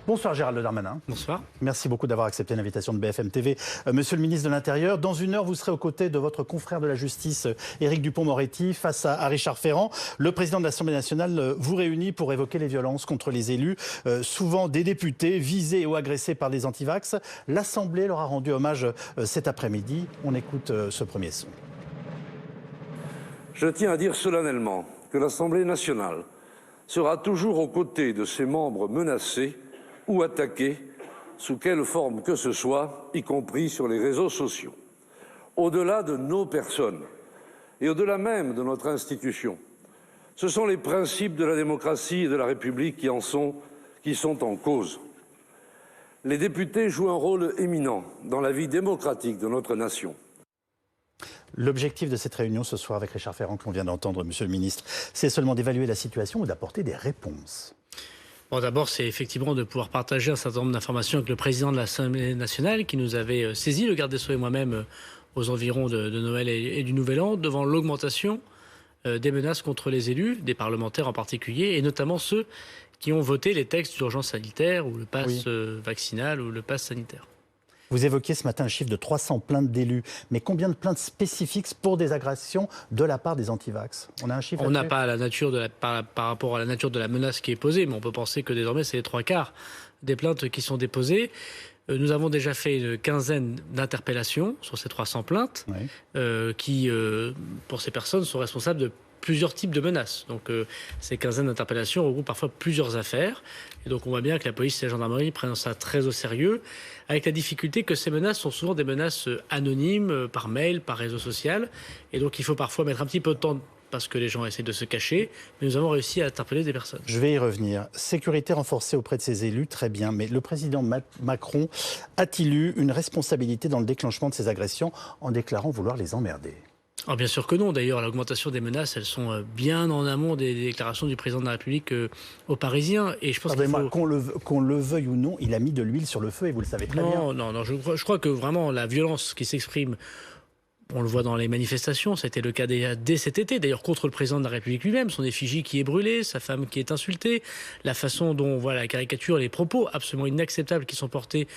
Bonsoir Gérald Darmanin. Bonsoir. Merci beaucoup d'avoir accepté l'invitation de BFM TV. Monsieur le ministre de l'Intérieur, dans une heure, vous serez aux côtés de votre confrère de la justice, Éric Dupond-Moretti, face à Richard Ferrand. Le président de l'Assemblée nationale vous réunit pour évoquer les violences contre les élus, souvent des députés visés ou agressés par des antivax. L'Assemblée leur a rendu hommage cet après-midi. On écoute ce premier son. Je tiens à dire solennellement que l'Assemblée nationale sera toujours aux côtés de ses membres menacés ou attaqués, sous quelle forme que ce soit, y compris sur les réseaux sociaux. Au-delà de nos personnes et au-delà même de notre institution, ce sont les principes de la démocratie et de la République qui sont en cause. Les députés jouent un rôle éminent dans la vie démocratique de notre nation. L'objectif de cette réunion ce soir avec Richard Ferrand, qu'on vient d'entendre, monsieur le ministre, c'est seulement d'évaluer la situation ou d'apporter des réponses? Bon, d'abord, c'est effectivement de pouvoir partager un certain nombre d'informations avec le président de l'Assemblée nationale qui nous avait saisi, le garde des Sceaux et moi-même, aux environs de Noël et du Nouvel An, devant l'augmentation des menaces contre les élus, des parlementaires en particulier, et notamment ceux qui ont voté les textes d'urgence sanitaire ou le pass vaccinal ou le pass sanitaire. Vous évoquiez ce matin un chiffre de 300 plaintes d'élus, mais combien de plaintes spécifiques pour des agressions de la part des antivax? On a un chiffre? On n'a pas la nature par rapport à la nature de la menace qui est posée, mais on peut penser que désormais c'est les 3/4 des plaintes qui sont déposées. Nous avons déjà fait une quinzaine d'interpellations sur ces 300 plaintes, qui, pour ces personnes, sont responsables de plusieurs types de menaces. Donc ces quinzaines d'interpellations regroupent parfois plusieurs affaires. Et donc on voit bien que la police et la gendarmerie prennent ça très au sérieux, avec la difficulté que ces menaces sont souvent des menaces anonymes, par mail, par réseau social. Et donc il faut parfois mettre un petit peu de temps parce que les gens essaient de se cacher, mais nous avons réussi à interpeller des personnes. Je vais y revenir. Sécurité renforcée auprès de ses élus, très bien, mais le président Macron a-t-il eu une responsabilité dans le déclenchement de ces agressions en déclarant vouloir les emmerder? Alors bien sûr que non. D'ailleurs, l'augmentation des menaces, elles sont bien en amont des déclarations du président de la République aux Parisiens. Et je pense qu'on le veuille ou non, il a mis de l'huile sur le feu et vous le savez très bien. Non. Je crois que vraiment la violence qui s'exprime, on le voit dans les manifestations, ça a été le cas dès cet été, d'ailleurs contre le président de la République lui-même, son effigie qui est brûlée, sa femme qui est insultée, la façon dont on voit la caricature, les propos absolument inacceptables qui sont portés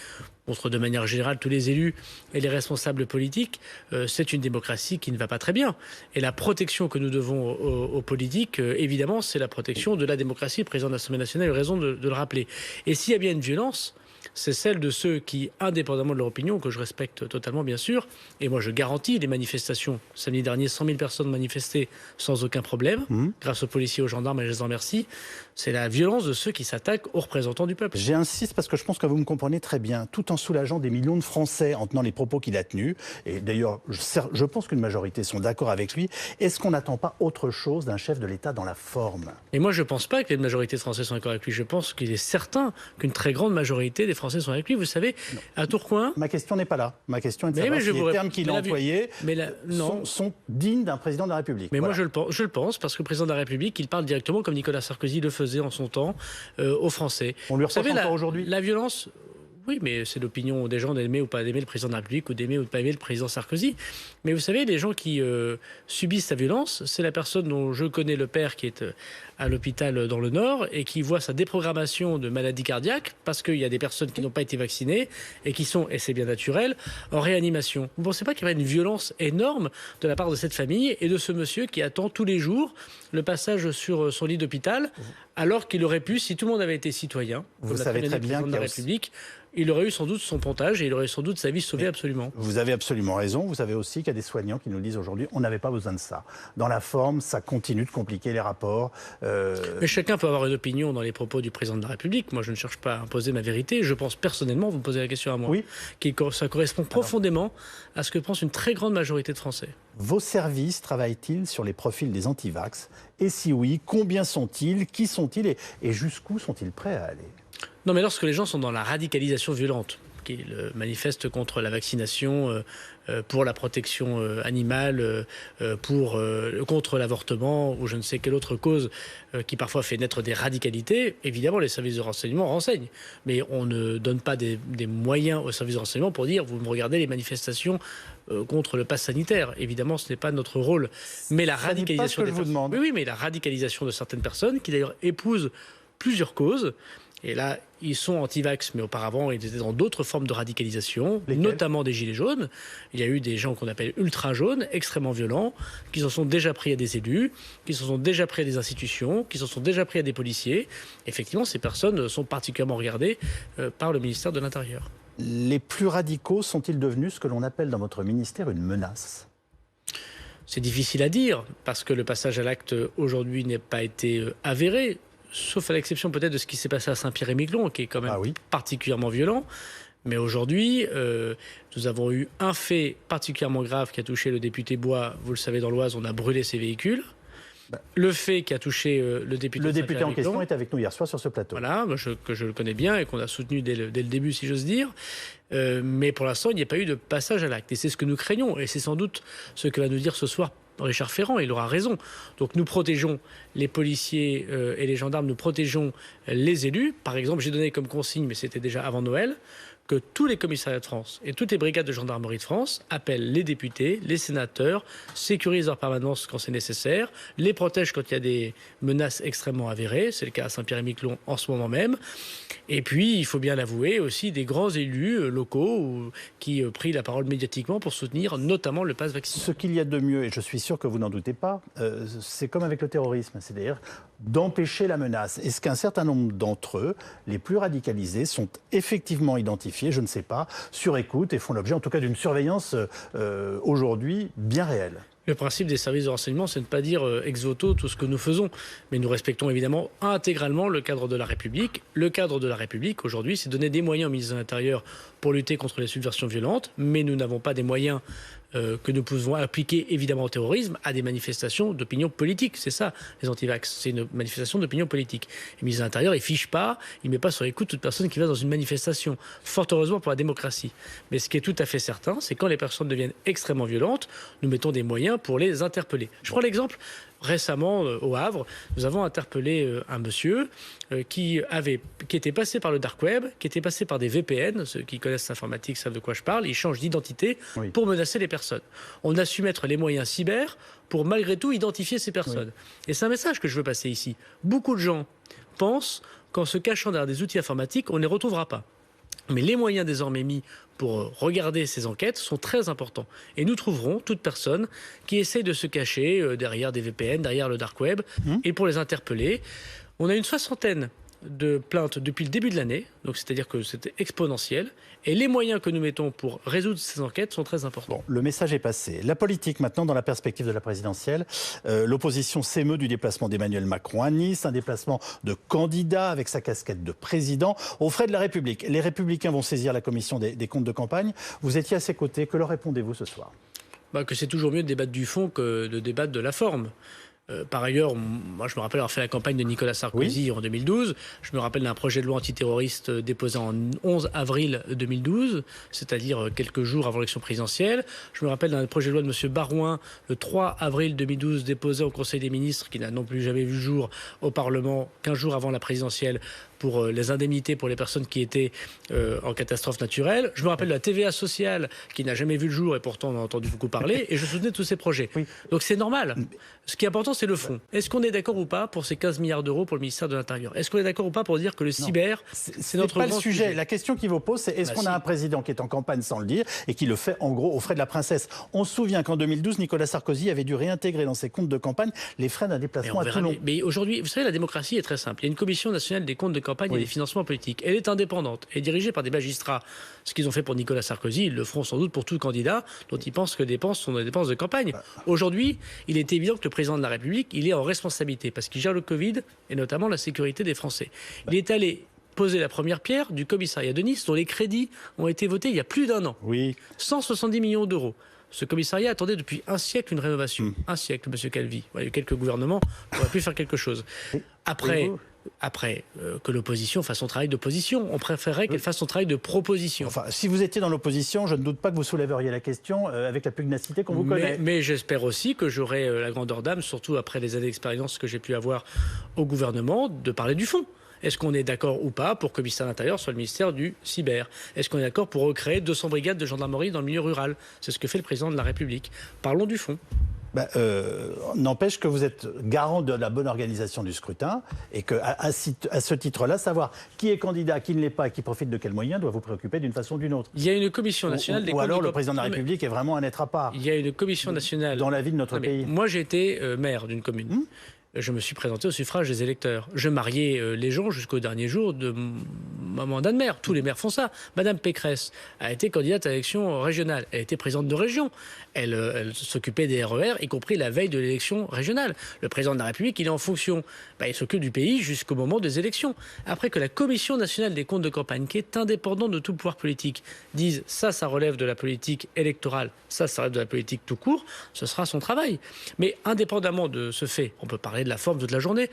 contre de manière générale tous les élus et les responsables politiques, c'est une démocratie qui ne va pas très bien. Et la protection que nous devons aux politiques, évidemment, c'est la protection de la démocratie. Le président de l'Assemblée nationale a eu raison de le rappeler. Et s'il y a bien une violence, c'est celle de ceux qui, indépendamment de leur opinion, que je respecte totalement bien sûr, et moi je garantis les manifestations. Samedi dernier, 100 000 personnes manifestaient sans aucun problème, grâce aux policiers, aux gendarmes, et je les en remercie. C'est la violence de ceux qui s'attaquent aux représentants du peuple. J'insiste parce que je pense que vous me comprenez très bien, tout en soulageant des millions de Français en tenant les propos qu'il a tenus, et d'ailleurs je pense qu'une majorité sont d'accord avec lui. Est-ce qu'on n'attend pas autre chose d'un chef de l'État dans la forme? Et moi je ne pense pas que la majorité de Français sont d'accord avec lui. Je pense qu'il est certain qu'une très grande majorité des Français sont avec lui. Vous savez, à Tourcoing... Ma question n'est pas là. Ma question est de savoir si les termes qu'il a employés sont dignes d'un président de la République. Mais voilà. Moi je le pense, parce que le président de la République, il parle directement comme Nicolas Sarkozy le faisait en son temps aux Français. On lui reproche encore aujourd'hui. La violence... Oui, mais c'est l'opinion des gens d'aimer ou pas d'aimer le président de la République ou d'aimer ou de pas aimer le président Sarkozy. Mais vous savez, les gens qui subissent sa violence, c'est la personne dont je connais le père qui est à l'hôpital dans le Nord et qui voit sa déprogrammation de maladie cardiaque parce qu'il y a des personnes qui n'ont pas été vaccinées et qui sont, et c'est bien naturel, en réanimation. Vous ne pensez pas qu'il y aurait une violence énorme de la part de cette famille et de ce monsieur qui attend tous les jours le passage sur son lit d'hôpital alors qu'il aurait pu, si tout le monde avait été citoyen, vous savez très bien de la République, il aurait eu sans doute son pontage et il aurait sans doute sa vie sauvée absolument. Vous avez absolument raison. Vous savez aussi qu'il y a des soignants qui nous disent aujourd'hui on n'avait pas besoin de ça. Dans la forme, ça continue de compliquer les rapports. Mais chacun peut avoir une opinion dans les propos du président de la République. Moi, je ne cherche pas à imposer ma vérité. Je pense personnellement, vous me posez la question à moi, ça correspond profondément à ce que pense une très grande majorité de Français. Vos services travaillent-ils sur les profils des antivax? Et si oui, combien sont-ils? Qui sont-ils? Et jusqu'où sont-ils prêts à aller? Non, mais lorsque les gens sont dans la radicalisation violente, qui manifestent contre la vaccination, pour la protection animale, contre l'avortement ou je ne sais quelle autre cause qui parfois fait naître des radicalités, évidemment les services de renseignement renseignent. Mais on ne donne pas des moyens aux services de renseignement pour dire vous me regardez les manifestations contre le pass sanitaire. Évidemment, ce n'est pas notre rôle. Mais la radicalisation je vous demande. Oui, mais la radicalisation de certaines personnes qui d'ailleurs épousent plusieurs causes. Et là, ils sont anti-vax, mais auparavant, ils étaient dans d'autres formes de radicalisation, notamment des gilets jaunes. Il y a eu des gens qu'on appelle ultra-jaunes, extrêmement violents, qui s'en sont déjà pris à des élus, qui s'en sont déjà pris à des institutions, qui s'en sont déjà pris à des policiers. Effectivement, ces personnes sont particulièrement regardées par le ministère de l'Intérieur. Les plus radicaux sont-ils devenus ce que l'on appelle dans votre ministère une menace ? C'est difficile à dire, parce que le passage à l'acte aujourd'hui n'a pas été avéré, sauf à l'exception peut-être de ce qui s'est passé à Saint-Pierre-et-Miquelon, qui est quand même particulièrement violent. Mais aujourd'hui, nous avons eu un fait particulièrement grave qui a touché le député Bois. Vous le savez, dans l'Oise, on a brûlé ses véhicules. Le fait qui a touché le député en question est avec nous hier soir sur ce plateau. Voilà, que je le connais bien et qu'on a soutenu dès le début, si j'ose dire. Mais pour l'instant, il n'y a pas eu de passage à l'acte. Et c'est ce que nous craignons. Et c'est sans doute ce que va nous dire ce soir Richard Ferrand. Il aura raison. Donc nous protégeons les policiers et les gendarmes, nous protégeons les élus. Par exemple, j'ai donné comme consigne, mais c'était déjà avant Noël, que tous les commissariats de France et toutes les brigades de gendarmerie de France appellent les députés, les sénateurs, sécurisent leur permanence quand c'est nécessaire, les protègent quand il y a des menaces extrêmement avérées, c'est le cas à Saint-Pierre-et-Miquelon en ce moment même. Et puis, il faut bien l'avouer, aussi des grands élus locaux qui prient la parole médiatiquement pour soutenir notamment le pass vaccinal. Ce qu'il y a de mieux, et je suis sûr que vous n'en doutez pas, c'est comme avec le terrorisme, c'est-à-dire d'empêcher la menace. Est-ce qu'un certain nombre d'entre eux, les plus radicalisés, sont effectivement identifiés, je ne sais pas, sur écoute et font l'objet en tout cas d'une surveillance aujourd'hui bien réelle ? Le principe des services de renseignement, c'est de ne pas dire ex voto tout ce que nous faisons. Mais nous respectons évidemment intégralement le cadre de la République. Le cadre de la République, aujourd'hui, c'est donner des moyens au ministre de l'Intérieur pour lutter contre les subversions violentes. Mais nous n'avons pas des moyens que nous pouvons appliquer évidemment au terrorisme à des manifestations d'opinion politique. C'est ça, les antivax. C'est une manifestation d'opinion politique. Le ministre de l'Intérieur, il fiche pas, il met pas sur écoute toute personne qui va dans une manifestation. Fort heureusement pour la démocratie. Mais ce qui est tout à fait certain, c'est quand les personnes deviennent extrêmement violentes, nous mettons des moyens pour les interpeller. Je prends l'exemple. Récemment, au Havre, nous avons interpellé un monsieur qui était passé par le dark web, qui était passé par des VPN. Ceux qui connaissent l'informatique savent de quoi je parle. Il change d'identité pour menacer les personnes. On a su mettre les moyens cyber pour malgré tout identifier ces personnes. Et c'est un message que je veux passer ici. Beaucoup de gens pensent qu'en se cachant derrière des outils informatiques, on ne les retrouvera pas. Mais les moyens désormais mis pour regarder ces enquêtes sont très importants. Et nous trouverons toute personne qui essaie de se cacher derrière des VPN, derrière le dark web, et pour les interpeller. On a une 60aine de plaintes depuis le début de l'année, donc c'est-à-dire que c'était exponentiel, et les moyens que nous mettons pour résoudre ces enquêtes sont très importants. Bon, le message est passé. La politique maintenant, dans la perspective de la présidentielle, l'opposition s'émeut du déplacement d'Emmanuel Macron à Nice, un déplacement de candidat avec sa casquette de président aux frais de la République. Les Républicains vont saisir la commission des comptes de campagne. Vous étiez à ses côtés, que leur répondez-vous ce soir ? Que c'est toujours mieux de débattre du fond que de débattre de la forme. Par ailleurs, moi je me rappelle avoir fait la campagne de Nicolas Sarkozy en 2012. Je me rappelle d'un projet de loi antiterroriste déposé en 11 avril 2012, c'est-à-dire quelques jours avant l'élection présidentielle. Je me rappelle d'un projet de loi de M. Barouin le 3 avril 2012 déposé au Conseil des ministres, qui n'a non plus jamais vu le jour au Parlement 15 jours avant la présidentielle, pour les indemnités pour les personnes qui étaient en catastrophe naturelle. Je me rappelle de la TVA sociale qui n'a jamais vu le jour et pourtant on a entendu beaucoup parler, et je soutenais tous ces projets. Donc c'est normal. Ce qui est important, c'est le fond. Est-ce qu'on est d'accord ou pas pour ces 15 milliards d'euros pour le ministère de l'Intérieur ? Est-ce qu'on est d'accord ou pas pour dire que le cyber, c'est notre pas grand le sujet. La question qui vous pose, c'est est-ce qu'on a un président qui est en campagne sans le dire et qui le fait en gros aux frais de la princesse ? On se souvient qu'en 2012, Nicolas Sarkozy avait dû réintégrer dans ses comptes de campagne les frais d'un déplacement à Toulon. Mais aujourd'hui, vous savez, la démocratie est très simple. Il y a une commission nationale des comptes de campagne et des financements politiques. Elle est indépendante et dirigée par des magistrats. Ce qu'ils ont fait pour Nicolas Sarkozy, ils le feront sans doute pour tout candidat dont ils pensent que les dépenses sont des dépenses de campagne. Aujourd'hui, il est évident que le président de la République, il est en responsabilité parce qu'il gère le Covid et notamment la sécurité des Français. Il est allé poser la première pierre du commissariat de Nice dont les crédits ont été votés il y a plus d'un an. 170 millions d'euros. Ce commissariat attendait depuis un siècle une rénovation. Un siècle, M. Calvi. Il y a eu quelques gouvernements qui auraient pu faire quelque chose. Après, que l'opposition fasse son travail d'opposition. On préférerait qu'elle fasse son travail de proposition. Enfin, si vous étiez dans l'opposition, je ne doute pas que vous soulèveriez la question avec la pugnacité qu'on vous connaît. Mais j'espère aussi que j'aurai la grandeur d'âme, surtout après les années d'expérience que j'ai pu avoir au gouvernement, de parler du fond. Est-ce qu'on est d'accord ou pas pour que le ministère de l'Intérieur soit le ministère du cyber ? Est-ce qu'on est d'accord pour recréer 200 brigades de gendarmerie dans le milieu rural ? C'est ce que fait le président de la République. Parlons du fond. N'empêche que vous êtes garant de la bonne organisation du scrutin et qu'à ce titre-là, savoir qui est candidat, qui ne l'est pas et qui profite de quels moyens doit vous préoccuper d'une façon ou d'une autre. Il y a une commission nationale des comptes. Ou alors le président de la République est vraiment un être à part. Il y a une commission nationale dans la vie de notre pays. Moi, j'ai été maire d'une commune. Je me suis présenté au suffrage des électeurs. Je mariais les gens jusqu'au dernier jour de mon mandat de maire. Tous les maires font ça. Madame Pécresse a été candidate à l'élection régionale. Elle était présidente de région. Elle s'occupait des RER, y compris la veille de l'élection régionale. Le président de la République, il est en fonction. Il s'occupe du pays jusqu'au moment des élections. Après que la Commission nationale des comptes de campagne, qui est indépendante de tout pouvoir politique, dise ça relève de la politique électorale, ça relève de la politique tout court, ce sera son travail. Mais indépendamment de ce fait, on peut parler de la forme toute la journée.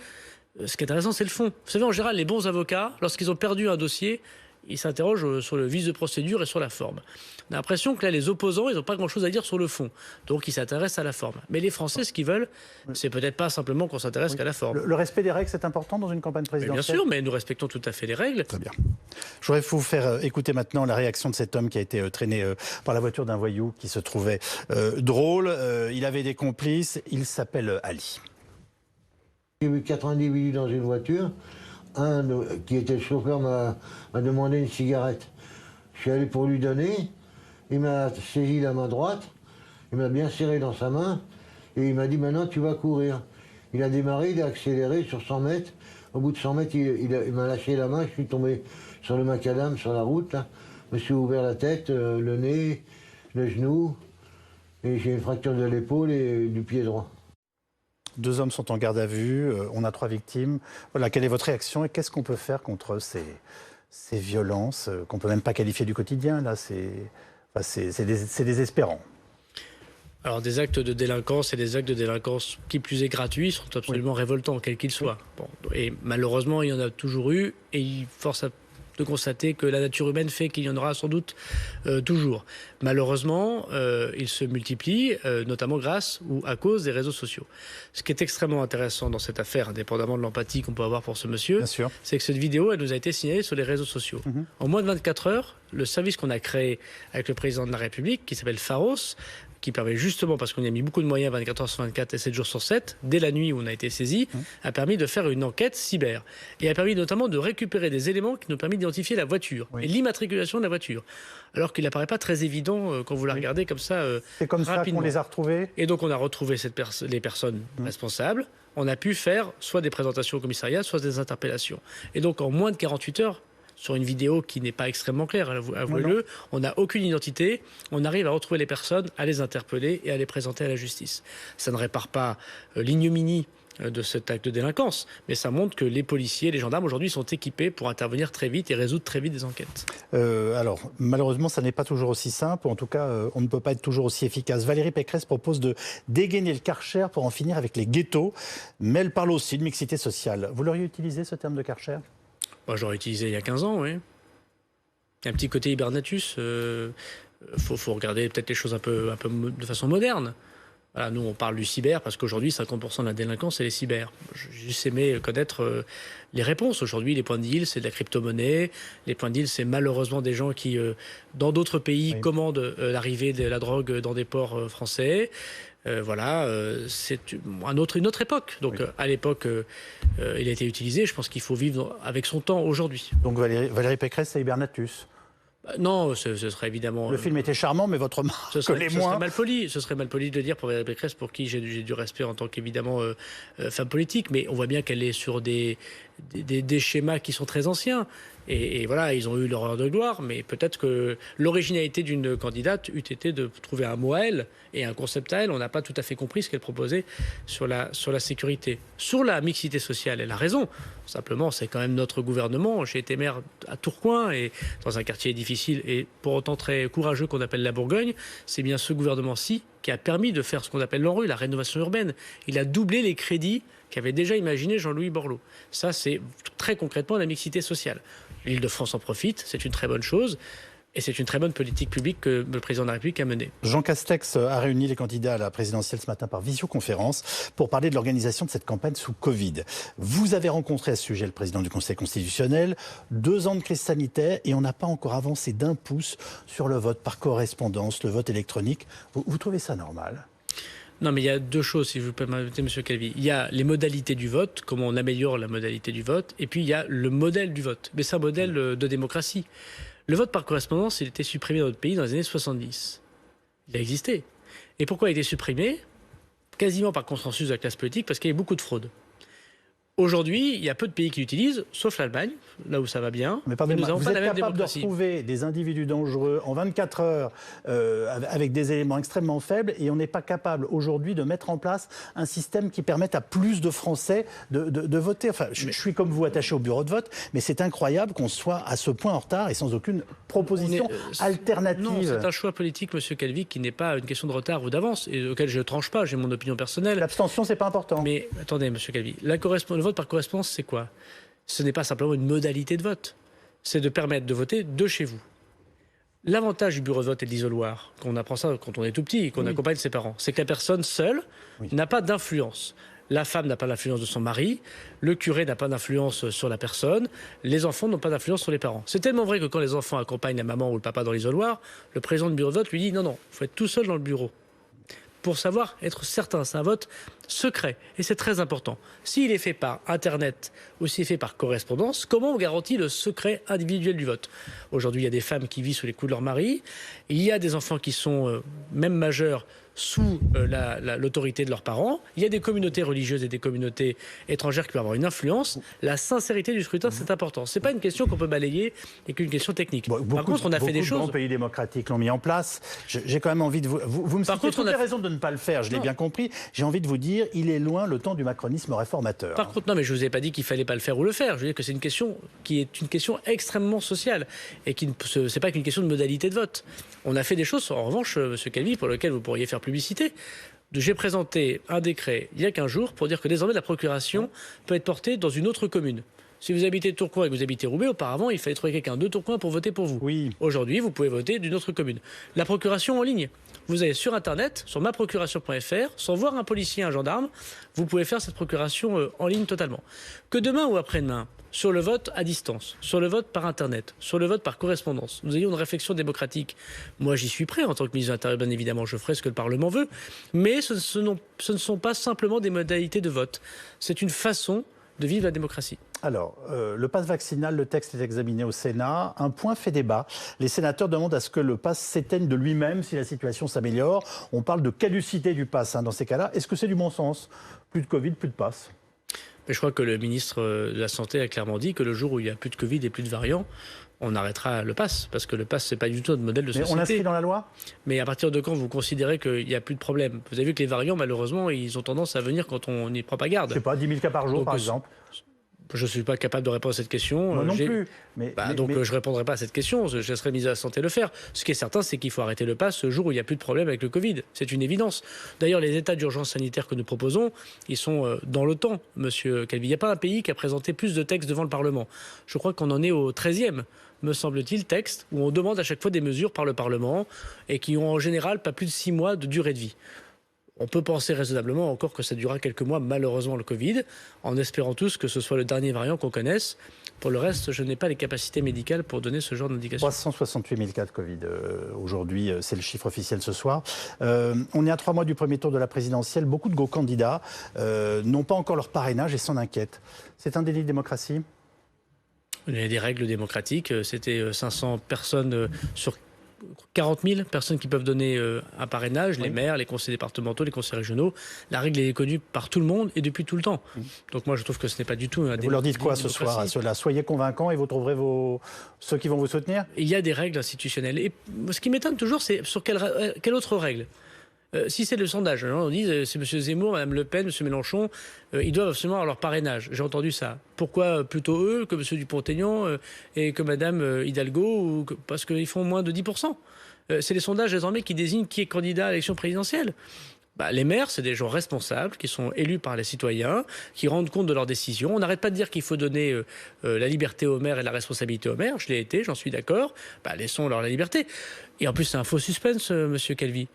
Ce qui est intéressant, c'est le fond. Vous savez, en général, les bons avocats, lorsqu'ils ont perdu un dossier, ils s'interrogent sur le vice de procédure et sur la forme. On a l'impression que là, les opposants, ils n'ont pas grand-chose à dire sur le fond. Donc, ils s'intéressent à la forme. Mais les Français, ce qu'ils veulent, c'est peut-être pas simplement qu'on s'intéresse qu'à la forme. Le respect des règles, c'est important dans une campagne présidentielle. Bien sûr, mais nous respectons tout à fait les règles. Très bien. Je voudrais vous faire écouter maintenant la réaction de cet homme qui a été traîné par la voiture d'un voyou qui se trouvait drôle. Il avait des complices. Il s'appelle Ali. J'ai vu 4 individus dans une voiture. Un qui était le chauffeur m'a demandé une cigarette. Je suis allé pour lui donner. Il m'a saisi la main droite. Il m'a bien serré dans sa main. Et il m'a dit maintenant tu vas courir. Il a démarré, il a accéléré sur 100 mètres. Au bout de 100 mètres, il m'a lâché la main. Je suis tombé sur le macadam, sur la route. Là. Je me suis ouvert la tête, le nez, le genou. Et j'ai une fracture de l'épaule et du pied droit. 2 hommes sont en garde à vue, on a 3 victimes. Voilà, quelle est votre réaction et qu'est-ce qu'on peut faire contre ces violences qu'on ne peut même pas qualifier du quotidien là, c'est désespérant. Alors des actes de délinquance et des actes de délinquance qui plus est gratuits sont absolument révoltants, quels qu'ils soient. Bon, et malheureusement, il y en a toujours eu et il force de constater que la nature humaine fait qu'il y en aura sans doute toujours. Malheureusement, ils se multiplient, notamment grâce ou à cause des réseaux sociaux. Ce qui est extrêmement intéressant dans cette affaire, indépendamment de l'empathie qu'on peut avoir pour ce monsieur, c'est que cette vidéo, elle nous a été signalée sur les réseaux sociaux. En moins de 24 heures, le service qu'on a créé avec le président de la République, qui s'appelle Pharos, qui permet justement, parce qu'on y a mis beaucoup de moyens 24 heures sur 24 et 7 jours sur 7, dès la nuit où on a été saisi, a permis de faire une enquête cyber. Et a permis notamment de récupérer des éléments qui nous permettent d'identifier la voiture et l'immatriculation de la voiture. Alors qu'il n'apparaît pas très évident quand vous la regardez comme ça c'est comme rapidement. Ça qu'on les a retrouvés. Et donc on a retrouvé les personnes responsables. On a pu faire soit des présentations au commissariat, soit des interpellations. Et donc en moins de 48 heures, sur une vidéo qui n'est pas extrêmement claire, avouez-le, on n'a aucune identité, on arrive à retrouver les personnes, à les interpeller et à les présenter à la justice. Ça ne répare pas l'ignominie de cet acte de délinquance, mais ça montre que les policiers, les gendarmes aujourd'hui sont équipés pour intervenir très vite et résoudre très vite des enquêtes. Alors, malheureusement, ça n'est pas toujours aussi simple, en tout cas, on ne peut pas être toujours aussi efficace. Valérie Pécresse propose de dégainer le Karcher pour en finir avec les ghettos, mais elle parle aussi de mixité sociale. Vous l'auriez utilisé, ce terme de Karcher ? Moi, j'aurais utilisé il y a 15 ans, oui. Un petit côté hibernatus. Faut regarder peut-être les choses un peu de façon moderne. Voilà, nous, on parle du cyber parce qu'aujourd'hui, 50% de la délinquance, c'est les cyber. J'ai juste aimé connaître les réponses. Aujourd'hui, les points de deal, c'est de la crypto-monnaie. Les points de deal, c'est malheureusement des gens qui, dans d'autres pays, commandent l'arrivée de la drogue dans des ports français. C'est une autre époque. Donc, à l'époque, il a été utilisé. Je pense qu'il faut vivre avec son temps aujourd'hui. Donc, Valérie Pécresse, c'est hibernatus. Non, ce serait évidemment... Le film était charmant, mais votre marque ce serait mal poli. Ce serait mal poli de le dire pour Valérie Pécresse, pour qui j'ai du respect en tant qu'évidemment femme politique. Mais on voit bien qu'elle est sur des schémas qui sont très anciens. Et voilà, ils ont eu leur heure de gloire, mais peut-être que l'originalité d'une candidate eût été de trouver un mot à elle et un concept à elle. On n'a pas tout à fait compris ce qu'elle proposait sur la sécurité. Sur la mixité sociale, elle a raison. Simplement, c'est quand même notre gouvernement. J'ai été maire à Tourcoing et dans un quartier difficile et pour autant très courageux qu'on appelle la Bourgogne. C'est bien ce gouvernement-ci qui a permis de faire ce qu'on appelle l'ANRU, la rénovation urbaine. Il a doublé les crédits qu'avait déjà imaginé Jean-Louis Borloo. Ça, c'est très concrètement la mixité sociale. L'Île-de-France en profite, c'est une très bonne chose. Et c'est une très bonne politique publique que le président de la République a menée. Jean Castex a réuni les candidats à la présidentielle ce matin par visioconférence pour parler de l'organisation de cette campagne sous Covid. Vous avez rencontré à ce sujet le président du Conseil constitutionnel. 2 ans de crise sanitaire et on n'a pas encore avancé d'1 pouce sur le vote par correspondance, le vote électronique. Vous trouvez ça normal ? Non, mais il y a deux choses, si vous permettez, Monsieur Calvi. Il y a les modalités du vote, comment on améliore la modalité du vote, et puis il y a le modèle du vote. Mais c'est un modèle de démocratie. Le vote par correspondance, il était supprimé dans notre pays dans les années 70. Il a existé. Et pourquoi il a été supprimé? Quasiment par consensus de la classe politique, parce qu'il y avait beaucoup de fraude. Aujourd'hui, il y a peu de pays qui l'utilisent, sauf l'Allemagne, là où ça va bien. Mais pardonnez-moi, vous êtes capable de retrouver des individus dangereux en 24 heures avec des éléments extrêmement faibles, et on n'est pas capable aujourd'hui de mettre en place un système qui permette à plus de Français de voter. Enfin, je suis comme vous attaché au bureau de vote, mais c'est incroyable qu'on soit à ce point en retard et sans aucune proposition alternative. Non, c'est un choix politique, Monsieur Calvi, qui n'est pas une question de retard ou d'avance, et auquel je ne tranche pas, j'ai mon opinion personnelle. L'abstention, c'est pas important. Mais attendez, Monsieur Calvi, le vote par correspondance, c'est quoi? Ce n'est pas simplement une modalité de vote. C'est de permettre de voter de chez vous. L'avantage du bureau de vote et de l'isoloir, qu'on apprend ça quand on est tout petit et qu'on accompagne ses parents, c'est que la personne seule n'a pas d'influence. La femme n'a pas d'influence de son mari, le curé n'a pas d'influence sur la personne, les enfants n'ont pas d'influence sur les parents. C'est tellement vrai que quand les enfants accompagnent la maman ou le papa dans l'isoloir, le président du bureau de vote lui dit non, il faut être tout seul dans le bureau. Pour savoir être certain, c'est un vote secret et c'est très important. S'il est fait par Internet ou s'il est fait par correspondance, comment on garantit le secret individuel du vote? Aujourd'hui, il y a des femmes qui vivent sous les coups de leur mari, il y a des enfants qui sont même majeurs sous l'autorité de leurs parents, il y a des communautés religieuses et des communautés étrangères qui peuvent avoir une influence. La sincérité du scrutin, c'est important. C'est pas une question qu'on peut balayer et qu'une question technique. Par contre, on a fait des choses. Beaucoup de grands pays démocratiques l'ont mis en place. J'ai quand même envie de vous me citez toutes les raisons de ne pas le faire, je l'ai bien compris. J'ai envie de vous dire, il est loin le temps du macronisme réformateur. Par contre, non, mais je vous ai pas dit qu'il fallait pas le faire ou le faire. Je veux dire que c'est une question qui est une question extrêmement sociale et qui c'est pas qu'une question de modalité de vote. On a fait des choses, en revanche, Monsieur Calvi, pour lesquelles vous pourriez faire publicité. J'ai présenté un décret il y a 15 jours pour dire que désormais la procuration peut être portée dans une autre commune. Si vous habitez Tourcoing et que vous habitez Roubaix, auparavant, il fallait trouver quelqu'un de Tourcoing pour voter pour vous. Oui. Aujourd'hui, vous pouvez voter d'une autre commune. La procuration en ligne. Vous allez sur Internet, sur maprocuration.fr, sans voir un policier, un gendarme, vous pouvez faire cette procuration en ligne totalement. Que demain ou après-demain, sur le vote à distance, sur le vote par Internet, sur le vote par correspondance, nous ayons une réflexion démocratique. Moi, j'y suis prêt en tant que ministre de l'Intérieur, bien évidemment, je ferai ce que le Parlement veut. Mais ce ne sont pas simplement des modalités de vote. C'est une façon de vivre la démocratie. Alors, le pass vaccinal, le texte est examiné au Sénat. Un point fait débat. Les sénateurs demandent à ce que le pass s'éteigne de lui-même si la situation s'améliore. On parle de caducité du pass dans ces cas-là. Est-ce que c'est du bon sens? Plus de Covid, plus de pass. Mais je crois que le ministre de la Santé a clairement dit que le jour où il n'y a plus de Covid et plus de variants, on arrêtera le pass, parce que le pass, c'est pas du tout notre modèle de société. Mais on l'inscrit dans la loi? Mais à partir de quand vous considérez qu'il n'y a plus de problème? Vous avez vu que les variants, malheureusement, ils ont tendance à venir quand on n'y prend pas garde. Je sais pas, 10 000 cas par jour, donc, par exemple. Je ne suis pas capable de répondre à cette question. Moi non plus. Je ne répondrai pas à cette question. Je laisserai le ministre de la Santé le faire. Ce qui est certain, c'est qu'il faut arrêter le pass ce jour où il n'y a plus de problème avec le Covid. C'est une évidence. D'ailleurs, les états d'urgence sanitaire que nous proposons, ils sont dans le temps, Monsieur Calvi. Il n'y a pas un pays qui a présenté plus de textes devant le Parlement. Je crois qu'on en est au 13e, me semble-t-il, texte où on demande à chaque fois des mesures par le Parlement et qui ont en général pas plus de 6 mois de durée de vie. On peut penser raisonnablement encore que ça durera quelques mois, malheureusement, le Covid, en espérant tous que ce soit le dernier variant qu'on connaisse. Pour le reste, je n'ai pas les capacités médicales pour donner ce genre d'indication. 368 000 cas de Covid aujourd'hui, c'est le chiffre officiel ce soir. On est à 3 mois du premier tour de la présidentielle. Beaucoup de gros candidats n'ont pas encore leur parrainage et s'en inquiètent. C'est un délit de démocratie? Il y a des règles démocratiques. C'était 500 personnes sur 40 000 personnes qui peuvent donner un parrainage, les maires, les conseils départementaux, les conseils régionaux. La règle est connue par tout le monde et depuis tout le temps. Donc moi, je trouve que ce n'est pas du tout un délit. Vous leur dites quoi ce soir à ceux-là? Soyez convaincants et vous trouverez ceux qui vont vous soutenir? Il y a des règles institutionnelles. Et ce qui m'étonne toujours, c'est sur quelle autre règle? Si c'est le sondage, on dit c'est M. Zemmour, Mme Le Pen, M. Mélenchon, ils doivent absolument avoir leur parrainage. J'ai entendu ça. Pourquoi plutôt eux que M. Dupont-Aignan et que Mme Hidalgo parce qu'ils font moins de 10%. C'est les sondages désormais qui désignent qui est candidat à l'élection présidentielle. Les maires, c'est des gens responsables qui sont élus par les citoyens, qui rendent compte de leurs décisions. On n'arrête pas de dire qu'il faut donner la liberté aux maires et la responsabilité aux maires. Je l'ai été, j'en suis d'accord. Laissons-leur la liberté. Et en plus, c'est un faux suspense, M. Calvi.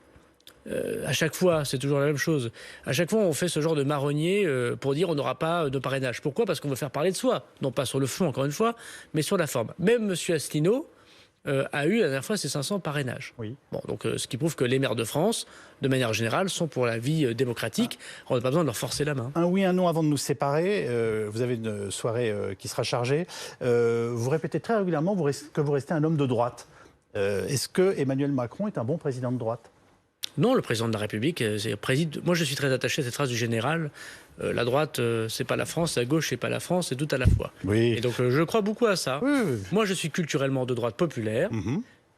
À chaque fois, c'est toujours la même chose. À chaque fois, on fait ce genre de marronnier pour dire on n'aura pas de parrainage. Pourquoi? Parce qu'on veut faire parler de soi. Non pas sur le fond, encore une fois, mais sur la forme. Même M. Asselineau a eu la dernière fois ses 500 parrainages. Oui. Bon, donc, ce qui prouve que les maires de France, de manière générale, sont pour la vie démocratique. On n'a pas besoin de leur forcer la main. Un oui, un non avant de nous séparer. Vous avez une soirée qui sera chargée. Vous répétez très régulièrement que vous restez un homme de droite. Est-ce que Emmanuel Macron est un bon président de droite? Non, le président de la République préside. Moi, je suis très attaché à cette phrase du général. La droite, c'est pas la France, la gauche, c'est pas la France, c'est tout à la fois. Oui. Et donc, je crois beaucoup à ça. Oui, oui. Moi, je suis culturellement de droite populaire.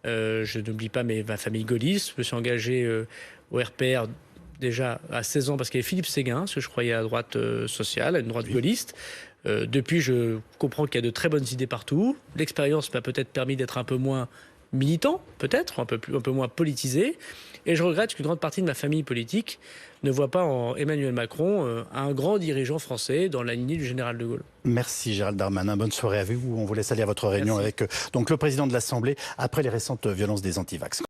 Je n'oublie pas ma famille gaulliste. Je me suis engagé au RPR déjà à 16 ans parce qu'il y avait Philippe Séguin, parce que je croyais à la droite sociale, à une droite gaulliste. Depuis, je comprends qu'il y a de très bonnes idées partout. L'expérience m'a peut-être permis d'être un peu moins militant, peut-être, un peu moins politisé. Et je regrette qu'une grande partie de ma famille politique ne voit pas en Emmanuel Macron un grand dirigeant français dans la lignée du général de Gaulle. Merci Gérald Darmanin. Bonne soirée à vous. On vous laisse aller à votre réunion Merci. avec donc, le président de l'Assemblée après les récentes violences des antivax.